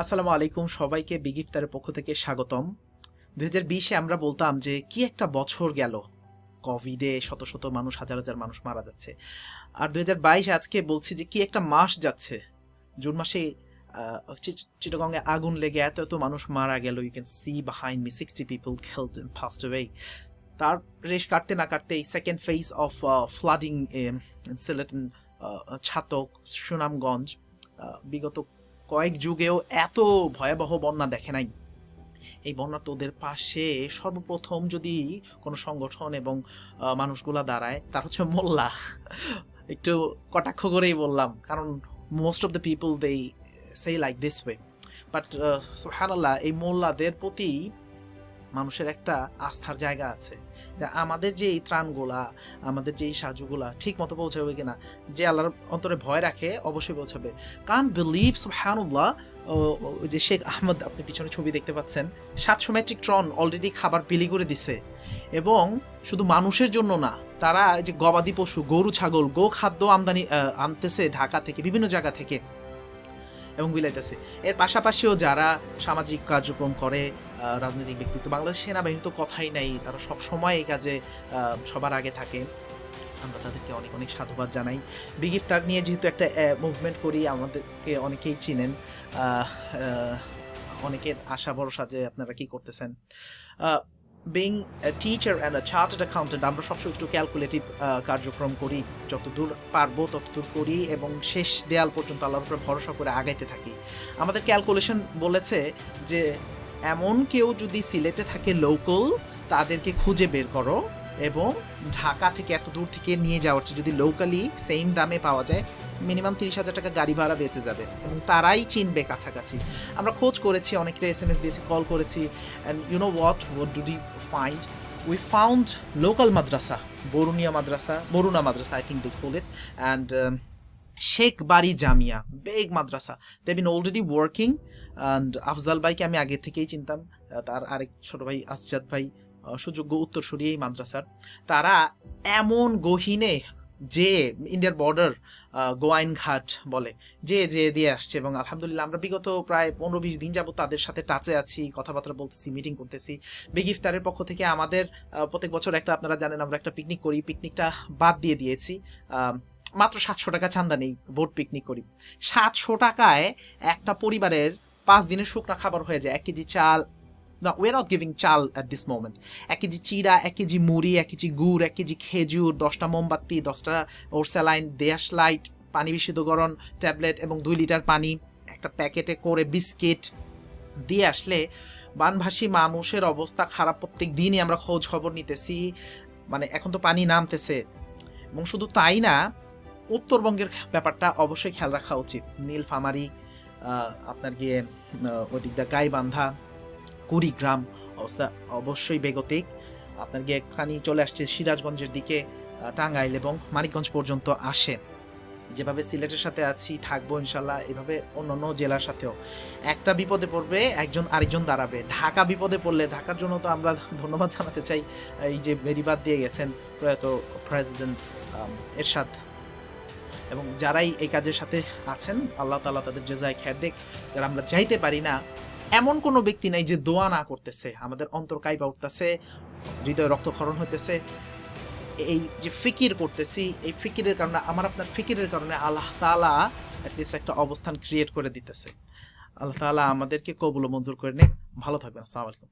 আসসালামু আলাইকুম, সবাইকে বিগ ইফতারের পক্ষ থেকে স্বাগতম। 2020-এ আমরা বলতাম যে কি একটা বছর গেল, কোভিডে শত শত মানুষ, হাজার হাজার মানুষ মারা যাচ্ছে। আর 2022 আজকে বলছি যে কি একটা মাস যাচ্ছে। জুন মাসে চিটাগংয়ে আগুন লেগে এত এত মানুষ মারা গেল। You can see behind me 60 people killed and passed away. তার রেশ কাটতে না কাটতে এই second phase of flooding in Sylhet, Chhatak, Sunamganj, বিগত কয়েক যুগেও এত ভয়াবহ বন্যা দেখে নাই। এই বন্যা তোদের পাশে সর্বপ্রথম যদি কোনো সংগঠন এবং মানুষগুলা দাঁড়ায়, তার হচ্ছে মোল্লা। একটু কটাক্ষ করেই বললাম, কারণ most of the people they say like this way, but সুবহানাল্লাহ, এই মোল্লাদের প্রতি মানুষের একটা আস্থার জায়গা আছে যে আমাদের যে এই ত্রাণগুলা, আমাদের যে এই সাহায্যগুলা ঠিক মতো পৌঁছাবে কিনা। যে আল্লাহর অন্তরে ভয় রাখে অবশ্যই পৌঁছাবে। কান বিলিভ সুবহানাল্লাহ, যে শেখ আহমদ, আপনি পিছনে ছবি দেখতে পাচ্ছেন, 700 মেট্রিক টন অলরেডি খাবার বিলি করে দিছে। এবং শুধু মানুষের জন্য না, তারা যে গবাদি পশু, গরু ছাগল, গো খাদ্য আমদানি আনতেছে ঢাকা থেকে, বিভিন্ন জায়গা থেকে, এবং বিলাইতেছে। এর পাশাপাশিও যারা সামাজিক কার্যক্রম করে, রাজনৈতিক ব্যক্তিত্ব, বাংলাদেশ সেনাবাহিনী তো কথাই নাই, তারা সব সময় এই কাজে সবার আগে থাকে। আমরা তাদেরকে অনেক অনেক সাধুবাদ জানাই। বিগ ইফতার নিয়ে যেহেতু একটা মুভমেন্ট করি, আমাদেরকে অনেকেই চিনেন, অনেকের আশা ভরসা যে আপনারা কি করতেছেন। Being a teacher and a chartered accountant, আমরা সবসময় একটু ক্যালকুলেটিভ কার্যক্রম করি, যতদূর পারবো ততদূর করি, এবং শেষ দেয়াল পর্যন্ত আল্লাহর উপর ভরসা করে আগাইতে থাকি। আমাদের ক্যালকুলেশন বলেছে যে এমন কেউ যদি সিলেটে থাকে লোকাল, তাদেরকে খুঁজে বের করো, এবং ঢাকা থেকে এত দূর থেকে নিয়ে যাওয়ার চেয়ে যদি লোকালি সেম দামে পাওয়া যায়, মিনিমাম 30,000 টাকা গাড়ি ভাড়া বেঁচে যাবে, এবং তারাই চিনবে কাছাকাছি। আমরা খোঁজ করেছি, অনেকটা SMS দিয়েছি, কল করেছি, and you know what do find? We found local madrasa, Boruna madrasa, I think they call it, and Sheikh Bari Jamia, big madrasa. They've been already working, and Afzal ভাইকে আমি আগে থেকেই চিনতাম, তার আরেক ছোট ভাই আসজাদ ভাই সুযোগ্য উত্তরসূরি এই মাদ্রাসার। তারা এমন গহীনে যে ইন্ডিয়ার বর্ডার, গোয়াইন ঘাট বলে, যে দিয়ে আসছে, এবং আলহামদুলিল্লাহ আমরা বিগত প্রায় 15-20 দিন যাবত তাদের সাথে টাচে আছি, কথাবার্তা বলতেছি, মিটিং করতেছি। বিগ ইফতারের পক্ষ থেকে আমাদের প্রত্যেক বছর একটা, আপনারা জানেন, আমরা একটা পিকনিক করি, পিকনিকটা বাদ দিয়ে দিয়েছি। মাত্র 700 টাকা চান্দা নেই, বোট পিকনিক করি। 700 টাকায় একটা পরিবারের 5 দিনের শুকনা খাবার হয়ে যায়। 1 কেজি চাল, No, we're not giving চাল at this moment. 1 কেজি চিড়া, 1 কেজি মুড়ি, 1 কেজি গুড়, 1 কেজি খেজুর, 10টা মোমবাতি, 10টা ওরস্যালাইন, দেশ লাইট, পানি বিশুদ্ধকরণ ট্যাবলেট, এবং 2 লিটার পানি একটা প্যাকেটে করে, বিস্কিট দিয়ে আসলে বানভাসী মানুষের অবস্থা খারাপ। প্রত্যেক দিনই আমরা খোঁজ খবর নিতেছি, মানে এখন তো পানি নামতেছে। এবং শুধু তাই না, উত্তরবঙ্গের ব্যাপারটা অবশ্যই খেয়াল রাখা উচিত। নীলফামারী, আপনার গিয়ে ওদিকটা গাইবান্ধা, কুড়িগ্রাম, অবস্থা অবশ্যই বেগতিক। আপনার গিয়ে খানি চলে আসছে সিরাজগঞ্জের দিকে, টাঙ্গাইল এবং মানিকগঞ্জ পর্যন্ত আসে। যেভাবে সিলেটের সাথে আছি, থাকবো ইনশাল্লাহ, এভাবে অন্যান্য জেলার সাথেও। একটা বিপদে পড়বে, একজন আরেকজন দাঁড়াবে। ঢাকা বিপদে পড়লে, ঢাকার জন্য তো আমরা ধন্যবাদ জানাতে চাই, এই যে বেরিবাদ দিয়ে গেছেন প্রয়াত প্রেসিডেন্ট এরশাদ, এবং যারাই এই কাজের সাথে আছেন, আল্লাহ তাআলা তাদের জাযায়ে খায়ের দেখ। যারা আমরা চাইতে পারি না, এমন কোনো ব্যক্তি নাই যে দোয়া না করতেছে। আমাদের অন্তর কাইপা উঠতেছে, হৃদয় রক্তক্ষরণ হইতেছে। এই যে ফিকির করতেছি, এই ফিকিরের কারণে, আমার আপনার ফিকিরের কারণে আল্লাহ তাআলা অ্যাটলিস্ট একটা অবস্থান ক্রিয়েট করে দিতেছে। আল্লাহ তাআলা আমাদেরকে কবুল ও মঞ্জুর করে নিক। ভালো থাকবেন। আসসালামু আলাইকুম।